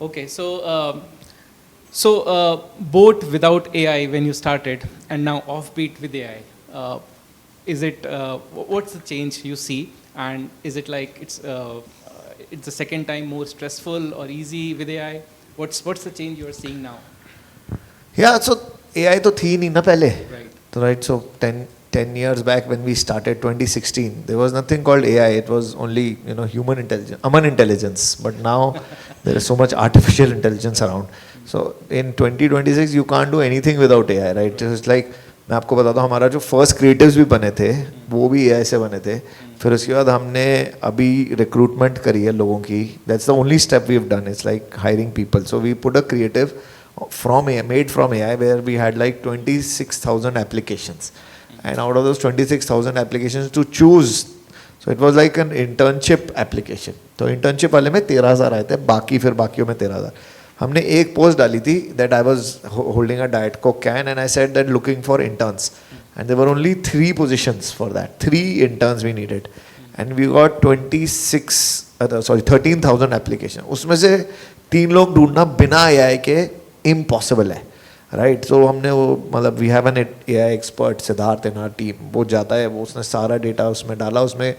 Okay, so both without AI when you started, and now Offbeat with AI. Is it what's the change you see, and is it like it's the second time more stressful or easy with AI? What's the change you are seeing now? Yeah, so AI तो थी नहीं ना पहले. Right. तो right, so 10 years back when we started 2016, there was nothing called AI. It was only, human intelligence, human intelligence. But now there is so much artificial intelligence around. So in 2026 you can't do anything without AI, right? It's like मैं आपको बताता हूँ, हमारा जो first creatives भी बने थे वो भी AI से बने थे. फिर उसके बाद हमने अभी रिक्रूटमेंट करी है लोगों की. That's the only step we have done. It's like hiring people. So we put a creative from AI, made from AI, where we had like 26,000 applications, and out of those 26,000 applications to choose, so it was like an internship application. तो internship वाले में 13,000 आए थे, बाकी फिर बाकियों में 13,000. हमने एक पोस्ट डाली थी that I was holding a Diet Coke can and I said that looking for interns, and there were only 3 positions for that. 3 interns we needed, and we got 13,000 applications. उसमें से 3 लोग ढूंढना बिना AI के impossible है, right. सो हमने वो मतलब we have an AI expert Siddharth in our team. वो जाता है, वो उसने सारा डेटा उसमें डाला, उसमें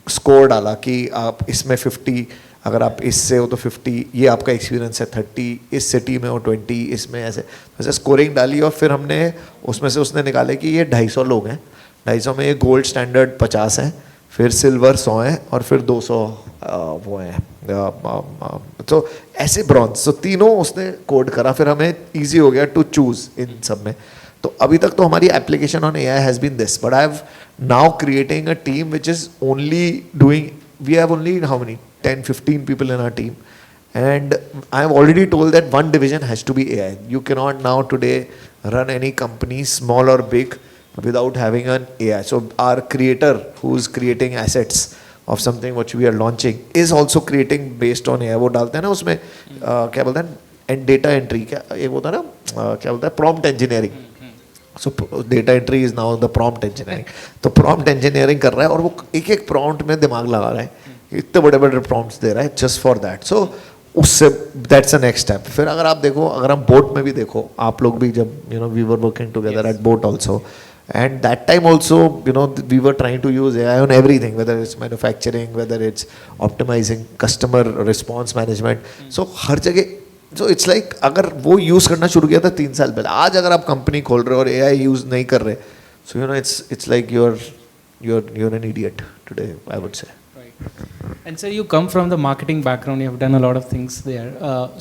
स्कोर डाला कि आप इसमें 50, अगर आप इससे हो तो 50, ये आपका एक्सपीरियंस है 30, इस सिटी में हो 20, इसमें ऐसे स्कोरिंग डाली. और फिर हमने उसमें से उसने निकाले कि ये 250 लोग हैं, 250 में ये गोल्ड स्टैंडर्ड 50 हैं, फिर सिल्वर 100 हैं, और फिर 200 वो हैं. तो ऐसे ब्रॉन्ज. सो तीनों उसने कोड करा. फिर हमें ईजी हो गया टू चूज इन सब में. तो अभी तक तो हमारी application on AI has been this, but I have now creating a team which is only doing, we have only how many 10-15 people in our team, and I have already told that one division has to be AI. You cannot now today run any company, small or big, without having an AI. So our creator who's creating assets of something which we are launching is also creating based on AI. वो डालते हैं ना उसमें क्या बोलते हैं, and data entry, क्या एक होता है ना, क्या बोलता है, prompt engineering. So data entry is now the prompt engineering. तो प्रॉम्प्ट इंजीनियरिंग कर रहा है और वो एक एक प्रॉम्प्ट में दिमाग लगा रहा है, इतने बड़े बड़े प्रॉम्प्ट्स दे रहा है जस्ट फॉर दैट. सो उससे दैट्स अ नेक्स्ट स्टेप. फिर अगर आप देखो, अगर हम बोट में भी देखो, आप लोग भी जब we were working together at boAt also, and that time also we were trying to use AI on everything, whether it's manufacturing, whether it's optimizing customer response management. So हर जगह. So it's like अगर वो use करना शुरू किया था 3 साल पहले, आज अगर आप कंपनी खोल रहे हो और AI यूज़ नहीं कर रहे, so it's like you're an idiot today, I would say. And sir, you come from the marketing background. You have done a lot of things there.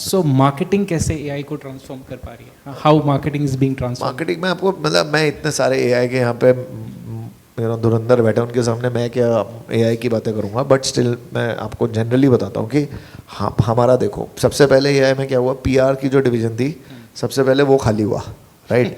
So marketing कैसे AI को transform कर पा रही है? How marketing is being transformed? Marketing में आपको मतलब, मैं इतने सारे AI के यहाँ पे धुरंधर बैठे, उनके सामने मैं क्या AI की बातें करूँगा, बट स्टिल मैं आपको जनरली बताता हूँ कि हमारा देखो, सबसे पहले AI में क्या हुआ, PR की जो डिवीज़न थी सबसे पहले वो खाली हुआ, राइट.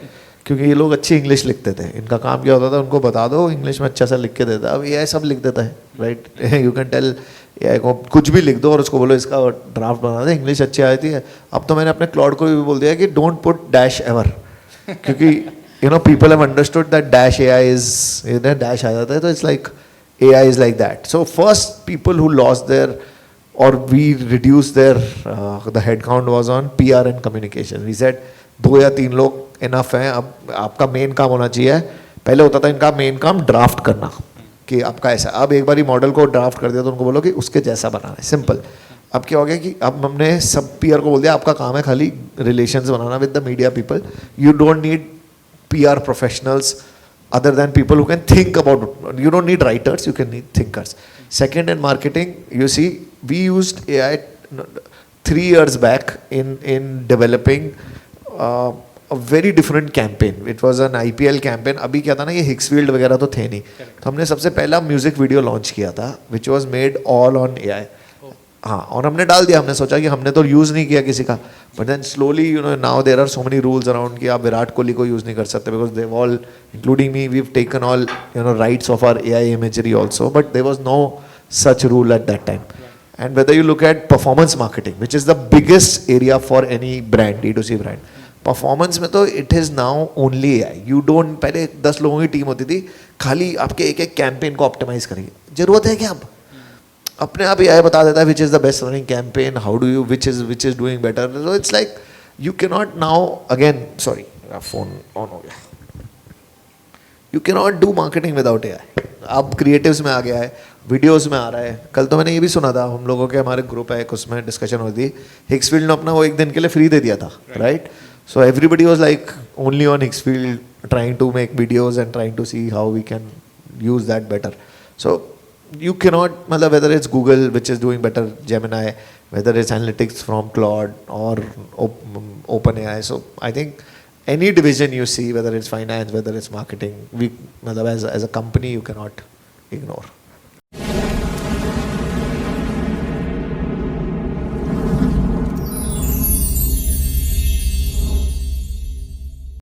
क्योंकि ये लोग अच्छी इंग्लिश लिखते थे. इनका काम क्या होता था, उनको बता दो इंग्लिश में अच्छा सा लिख के देता. अब AI सब लिख देता है, right. You can tell AI को कुछ भी लिख दो और उसको बोलो इसका ड्राफ्ट बना दे, इंग्लिश अच्छी आती है. अब तो मैंने अपने क्लाउड को भी बोल दिया कि डोंट पुट डैश एवर, क्योंकि people have understood that dash AI is, dash आ जाता है तो it's like AI is like that. So first people who lost their और we reduce their the head count was on PR and communication. We said 2 या 3 लोग enough हैं. अब आपका मेन काम होना चाहिए. पहले होता था इनका मेन काम ड्राफ्ट करना कि आपका ऐसा. अब एक बार ही मॉडल को ड्राफ्ट कर दिया तो उनको बोलो कि उसके जैसा बनाना है, सिंपल. अब क्या हो गया कि अब हमने सब PR को बोल दिया आपका काम है खाली relations banana with the media people. You don't need PR professionals other than people who can think about it. You don't need writers, you can need thinkers. Second, in marketing, you see, we used AI 3 years back in developing a very different campaign. It was an IPL campaign. अभी क्या था ना, ये हिक्सफील्ड वगैरह तो थे नहीं. तो हमने सबसे पहला म्यूजिक वीडियो लॉन्च किया था which was made all on AI. हाँ, और हमने डाल दिया. हमने सोचा कि हमने तो यूज़ नहीं किया किसी का, but then slowly now there are so many rules around कि आप विराट कोहली को यूज़ नहीं कर सकते, because they all including me, we have taken all rights of our AI imagery also, but there was no such rule at that time. And whether you look at performance marketing, which is the biggest area for any brand, D2C brand, performance में तो it is now only AI. You don't, पहले 10 लोगों की team होती थी, खाली आपके एक एक कैंपेन को ऑप्टिमाइज करेगी. ज़रूरत है क्या? अपने आप AI बता देता है which is the best running campaign, how do you, which is doing better. So it's like you cannot now, again, sorry, मेरा phone on हो गया. You cannot do marketing without AI. अब क्रिएटिव्स में आ गया है, वीडियोस में आ रहा है. कल तो मैंने ये भी सुना था, हम लोगों के हमारे ग्रुप है एक, उसमें डिस्कशन होती थी, हिक्सफील्ड ने अपना वो एक दिन के लिए फ्री दे दिया था, right? So everybody was like only on Higgsfield trying to make videos and trying to see how we can use that better. So you cannot, matlab, whether it's Google which is doing better, Gemini, whether it's analytics from Claude or OpenAI. So I think any division you see, whether it's finance, whether it's marketing, we, matlab, as a company you cannot ignore.